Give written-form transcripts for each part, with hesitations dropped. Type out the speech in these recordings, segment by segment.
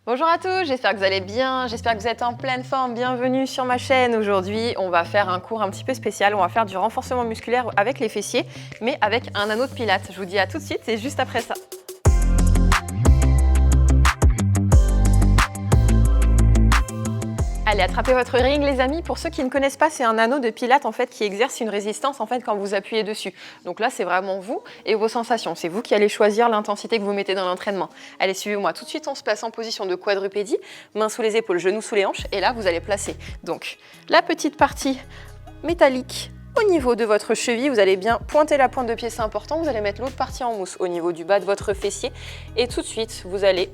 Bonjour à tous, j'espère que vous allez bien, j'espère que vous êtes en pleine forme. Bienvenue sur ma chaîne. Aujourd'hui, on va faire un cours un petit peu spécial. On va faire du renforcement musculaire avec les fessiers, mais avec un anneau de pilates. Je vous dis à tout de suite, c'est juste après ça. Allez, attrapez votre ring les amis. Pour ceux qui ne connaissent pas, c'est un anneau de pilates en fait qui exerce une résistance en fait quand vous appuyez dessus. Donc là, c'est vraiment vous et vos sensations. C'est vous qui allez choisir l'intensité que vous mettez dans l'entraînement. Allez, suivez-moi. Tout de suite, on se place en position de quadrupédie, mains sous les épaules, genoux sous les hanches. Et là, vous allez placer donc la petite partie métallique au niveau de votre cheville. Vous allez bien pointer la pointe de pied, c'est important. Vous allez mettre l'autre partie en mousse au niveau du bas de votre fessier. Et tout de suite, vous allez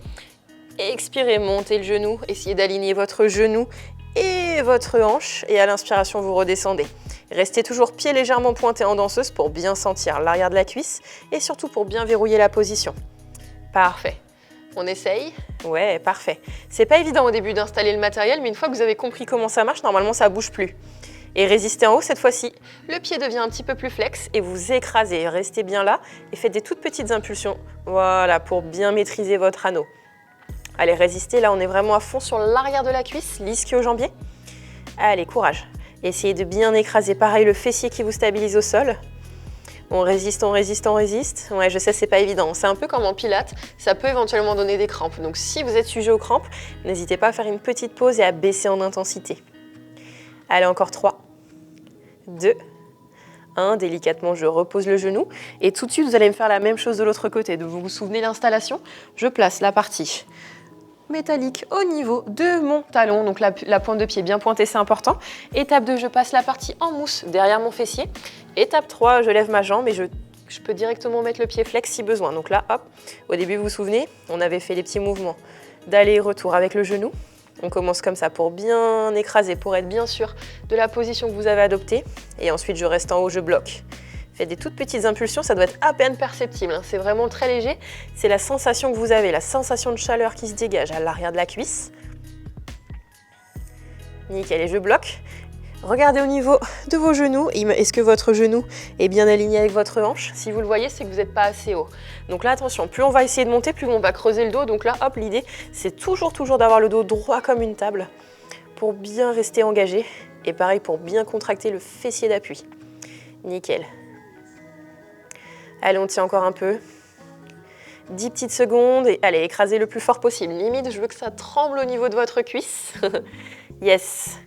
expirez, montez le genou, essayez d'aligner votre genou et votre hanche et à l'inspiration, vous redescendez. Restez toujours pieds légèrement pointés en danseuse pour bien sentir l'arrière de la cuisse et surtout pour bien verrouiller la position. Parfait. On essaye? Ouais, parfait. C'est pas évident au début d'installer le matériel, mais une fois que vous avez compris comment ça marche, normalement ça bouge plus. Et résistez en haut cette fois-ci. Le pied devient un petit peu plus flex et vous écrasez. Restez bien là et faites des toutes petites impulsions. Voilà, pour bien maîtriser votre anneau. Allez, résistez, là on est vraiment à fond sur l'arrière de la cuisse, l'ischio-jambier. Allez, courage. Essayez de bien écraser, pareil le fessier qui vous stabilise au sol. On résiste, on résiste, on résiste. Ouais, je sais, c'est pas évident. C'est un peu comme en pilates, ça peut éventuellement donner des crampes. Donc si vous êtes sujet aux crampes, n'hésitez pas à faire une petite pause et à baisser en intensité. Allez, encore 3, 2, 1, délicatement, je repose le genou. Et tout de suite, vous allez me faire la même chose de l'autre côté. Donc, vous vous souvenez de l'installation? Je place la partie métallique au niveau de mon talon, donc la pointe de pied bien pointée, c'est important. Étape 2, je passe la partie en mousse derrière mon fessier. Étape 3, je lève ma jambe et je peux directement mettre le pied flex si besoin. Donc là, hop, au début, vous vous souvenez, on avait fait les petits mouvements d'aller-retour avec le genou. On commence comme ça pour bien écraser, pour être bien sûr de la position que vous avez adoptée. Et ensuite, je reste en haut, je bloque. Faites des toutes petites impulsions, ça doit être à peine perceptible, hein. C'est vraiment très léger. C'est la sensation que vous avez, la sensation de chaleur qui se dégage à l'arrière de la cuisse. Nickel, et je bloque. Regardez au niveau de vos genoux. Est-ce que votre genou est bien aligné avec votre hanche? Si vous le voyez, c'est que vous n'êtes pas assez haut. Donc là, attention, plus on va essayer de monter, plus on va creuser le dos. Donc là, hop, l'idée, c'est toujours d'avoir le dos droit comme une table pour bien rester engagé. Et pareil, pour bien contracter le fessier d'appui. Nickel. Allez, on tient encore un peu. 10 petites secondes et allez, écrasez le plus fort possible. Limite, je veux que ça tremble au niveau de votre cuisse. Yes.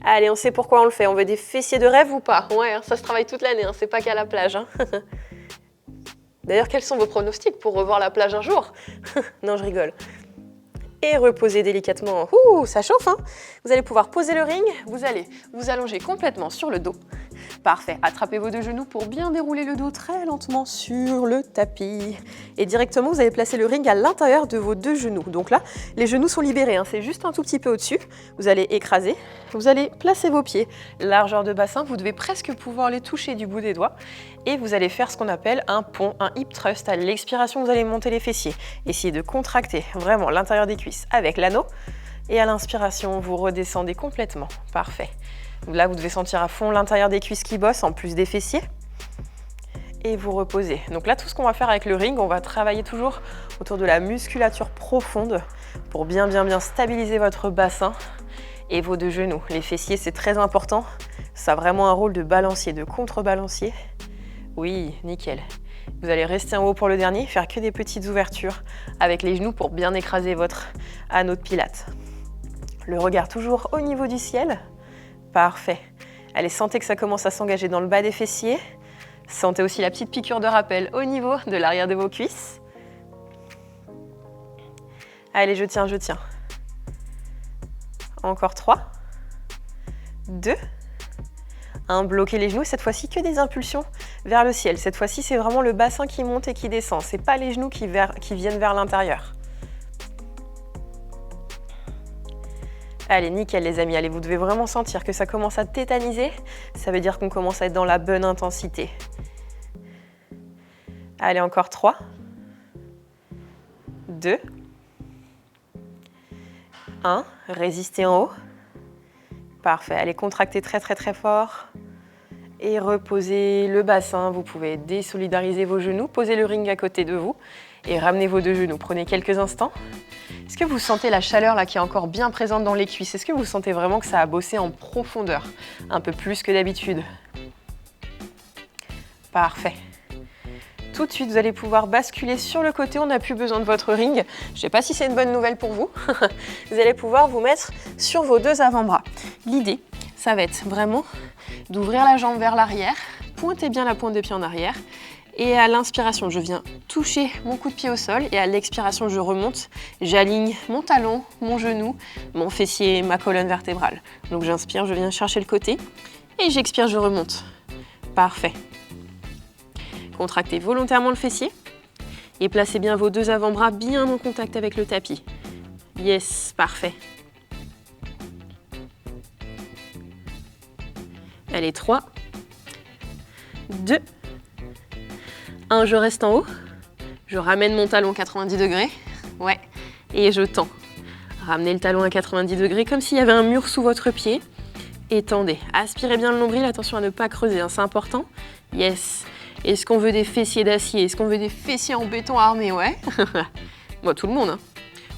Allez, on sait pourquoi on le fait. On veut des fessiers de rêve ou pas? Ouais, hein, ça se travaille toute l'année, hein, c'est pas qu'à la plage. Hein. D'ailleurs, quels sont vos pronostics pour revoir la plage un jour? Non, je rigole. Et reposez délicatement. Ouh, ça chauffe, hein? Vous allez pouvoir poser le ring. Vous allez vous allonger complètement sur le dos. Parfait. Attrapez vos deux genoux pour bien dérouler le dos très lentement sur le tapis. Et directement, vous allez placer le ring à l'intérieur de vos deux genoux. Donc là, les genoux sont libérés, hein. C'est juste un tout petit peu au-dessus. Vous allez écraser. Vous allez placer vos pieds. Largeur de bassin, vous devez presque pouvoir les toucher du bout des doigts. Et vous allez faire ce qu'on appelle un pont, un hip thrust. À l'expiration, vous allez monter les fessiers. Essayez de contracter vraiment l'intérieur des cuisses avec l'anneau. Et à l'inspiration, vous redescendez complètement. Parfait. Là, vous devez sentir à fond l'intérieur des cuisses qui bossent, en plus des fessiers. Et vous reposez. Donc là, tout ce qu'on va faire avec le ring, on va travailler toujours autour de la musculature profonde pour bien stabiliser votre bassin et vos deux genoux. Les fessiers, c'est très important. Ça a vraiment un rôle de balancier, de contrebalancier. Oui, nickel. Vous allez rester en haut pour le dernier, faire que des petites ouvertures avec les genoux pour bien écraser votre anneau de pilates. Le regard toujours au niveau du ciel. Parfait. Allez, sentez que ça commence à s'engager dans le bas des fessiers. Sentez aussi la petite piqûre de rappel au niveau de l'arrière de vos cuisses. Allez, je tiens. Encore 3, 2, 1. Bloquez les genoux. Cette fois-ci, que des impulsions vers le ciel. Cette fois-ci, c'est vraiment le bassin qui monte et qui descend. Ce n'est pas les genoux qui viennent vers l'intérieur. Allez, nickel les amis, allez, vous devez vraiment sentir que ça commence à tétaniser. Ça veut dire qu'on commence à être dans la bonne intensité. Allez, encore 3, 2, 1. Résistez en haut. Parfait, allez, contractez très fort. Et reposez le bassin. Vous pouvez désolidariser vos genoux, posez le ring à côté de vous et ramenez vos deux genoux. Prenez quelques instants. Est-ce que vous sentez la chaleur là qui est encore bien présente dans les cuisses? Est-ce que vous sentez vraiment que ça a bossé en profondeur? Un peu plus que d'habitude. Parfait. Tout de suite, vous allez pouvoir basculer sur le côté. On n'a plus besoin de votre ring. Je ne sais pas si c'est une bonne nouvelle pour vous. Vous allez pouvoir vous mettre sur vos deux avant-bras. L'idée, ça va être vraiment d'ouvrir la jambe vers l'arrière. Pointez bien la pointe de pied en arrière. Et à l'inspiration, je viens toucher mon coup de pied au sol. Et à l'expiration, je remonte. J'aligne mon talon, mon genou, mon fessier, ma colonne vertébrale. Donc j'inspire, je viens chercher le côté. Et j'expire, je remonte. Parfait. Contractez volontairement le fessier et placez bien vos deux avant-bras bien en contact avec le tapis. Yes, parfait. Allez, 3, 2, 1, je reste en haut. Je ramène mon talon 90 degrés. Ouais, et je tends. Ramenez le talon à 90 degrés comme s'il y avait un mur sous votre pied. Et tendez. Aspirez bien le nombril, attention à ne pas creuser, hein, c'est important. Yes. Est-ce qu'on veut des fessiers d'acier? Est-ce qu'on veut des fessiers en béton armé? Ouais. Moi, tout le monde. Hein.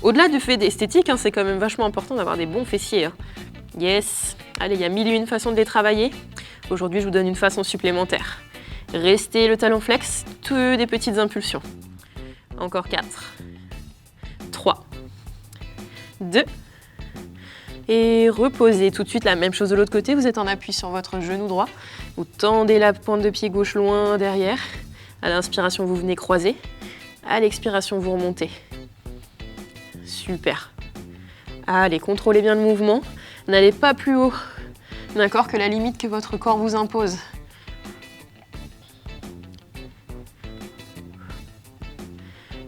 Au-delà du fait d'esthétique, hein, c'est quand même vachement important d'avoir des bons fessiers. Hein. Yes. Allez, il y a 1001 façons de les travailler. Aujourd'hui, je vous donne une façon supplémentaire. Restez le talon flex, toutes des petites impulsions. Encore 4, 3, 2, et reposez tout de suite. La même chose de l'autre côté, vous êtes en appui sur votre genou droit. Vous tendez la pointe de pied gauche loin derrière. À l'inspiration, vous venez croiser. À l'expiration, vous remontez. Super. Allez, contrôlez bien le mouvement. N'allez pas plus haut, d'accord, que la limite que votre corps vous impose.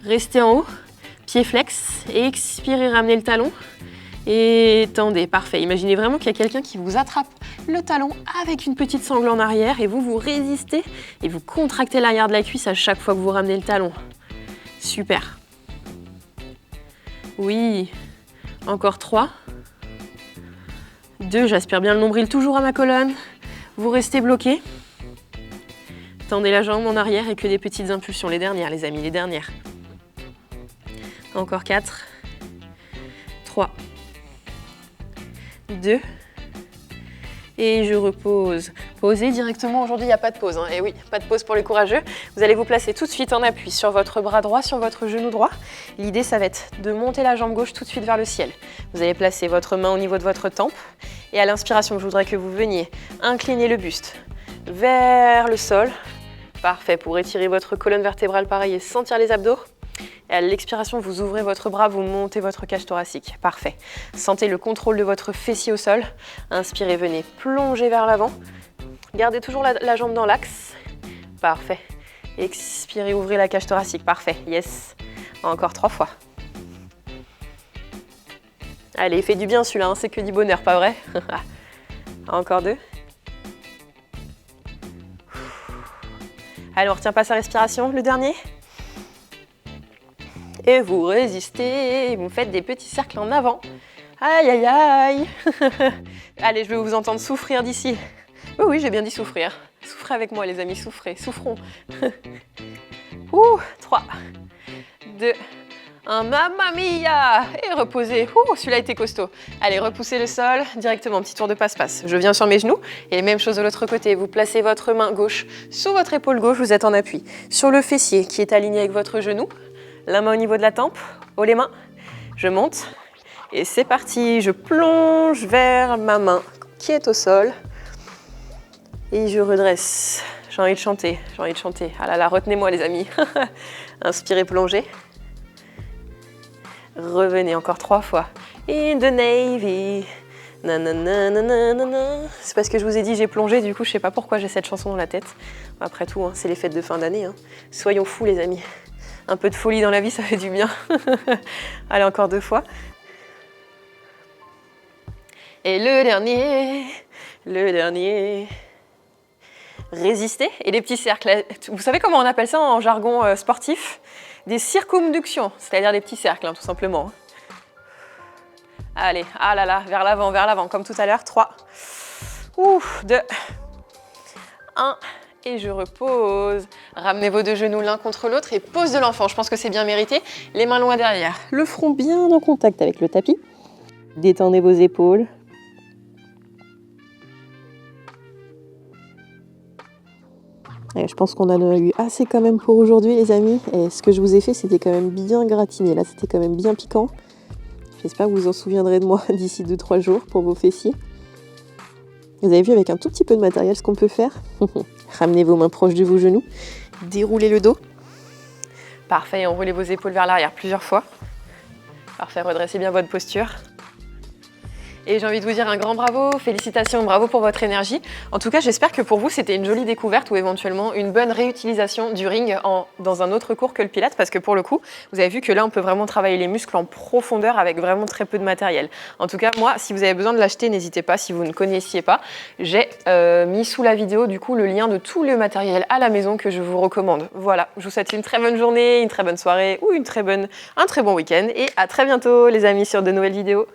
Restez en haut, pied flex, expirez, ramenez le talon et tendez, parfait. Imaginez vraiment qu'il y a quelqu'un qui vous attrape le talon avec une petite sangle en arrière et vous résistez et vous contractez l'arrière de la cuisse à chaque fois que vous ramenez le talon. Super. Oui, encore 3, 2, j'aspire bien le nombril toujours à ma colonne. Vous restez bloqué. Tendez la jambe en arrière et que des petites impulsions. Les dernières, les amis, les dernières. Encore 4, 3, 2, et je repose. Posez directement, aujourd'hui il n'y a pas de pause, hein. Et oui, pas de pause pour les courageux. Vous allez vous placer tout de suite en appui sur votre bras droit, sur votre genou droit. L'idée, ça va être de monter la jambe gauche tout de suite vers le ciel. Vous allez placer votre main au niveau de votre tempe. Et à l'inspiration, je voudrais que vous veniez incliner le buste vers le sol. Parfait, pour étirer votre colonne vertébrale, pareil, et sentir les abdos. Et à l'expiration, vous ouvrez votre bras, vous montez votre cage thoracique. Parfait. Sentez le contrôle de votre fessier au sol. Inspirez, venez plonger vers l'avant. Gardez toujours la jambe dans l'axe. Parfait. Expirez, ouvrez la cage thoracique. Parfait. Yes. Encore 3 fois. Allez, fait du bien celui-là, hein. C'est que du bonheur, pas vrai? Encore 2. Allez, on retient pas sa respiration. Le dernier. Et vous résistez, vous faites des petits cercles en avant. Aïe, aïe, aïe. Allez, je vais vous entendre souffrir d'ici. Oui, oui, j'ai bien dit souffrir. Souffrez avec moi, les amis, souffrez, souffrons. 3, 2, 1, mamma mia. Et reposez. Celui-là était costaud. Allez, repoussez le sol directement, petit tour de passe-passe. Je viens sur mes genoux et même chose de l'autre côté. Vous placez votre main gauche sous votre épaule gauche, vous êtes en appui. Sur le fessier qui est aligné avec votre genou. La main au niveau de la tempe, haut les mains, je monte et c'est parti. Je plonge vers ma main qui est au sol et je redresse. J'ai envie de chanter, j'ai envie de chanter. Ah là là, retenez-moi les amis. Inspirez, plongez. Revenez encore 3 fois. In the Navy. Nanana. C'est parce que je vous ai dit j'ai plongé, du coup je sais pas pourquoi j'ai cette chanson dans la tête. Après tout, hein, c'est les fêtes de fin d'année. Hein. Soyons fous les amis. Un peu de folie dans la vie, ça fait du bien. Allez, encore 2 fois. Et le dernier. Résistez. Et les petits cercles. Vous savez comment on appelle ça en jargon sportif? Des circumductions, c'est-à-dire des petits cercles, hein, tout simplement. Allez, ah là là, vers l'avant, comme tout à l'heure. 3, 2, 1. Et je repose. Ramenez vos deux genoux l'un contre l'autre et pose de l'enfant. Je pense que c'est bien mérité. Les mains loin derrière. Le front bien en contact avec le tapis. Détendez vos épaules. Et je pense qu'on en a eu assez quand même pour aujourd'hui les amis. Et ce que je vous ai fait, c'était quand même bien gratiné. Là, c'était quand même bien piquant. J'espère que vous vous en souviendrez de moi d'ici 2-3 jours pour vos fessiers. Vous avez vu avec un tout petit peu de matériel ce qu'on peut faire. Ramenez vos mains proches de vos genoux. Déroulez le dos. Parfait, enroulez vos épaules vers l'arrière plusieurs fois. Parfait, redressez bien votre posture. Et j'ai envie de vous dire un grand bravo, félicitations, bravo pour votre énergie. En tout cas, j'espère que pour vous, c'était une jolie découverte ou éventuellement une bonne réutilisation du ring dans un autre cours que le Pilates, parce que pour le coup, vous avez vu que là, on peut vraiment travailler les muscles en profondeur avec vraiment très peu de matériel. En tout cas, moi, si vous avez besoin de l'acheter, n'hésitez pas, si vous ne connaissiez pas. J'ai mis sous la vidéo, du coup, le lien de tout le matériel à la maison que je vous recommande. Voilà, je vous souhaite une très bonne journée, une très bonne soirée ou un très bon week-end. Et à très bientôt, les amis, sur de nouvelles vidéos.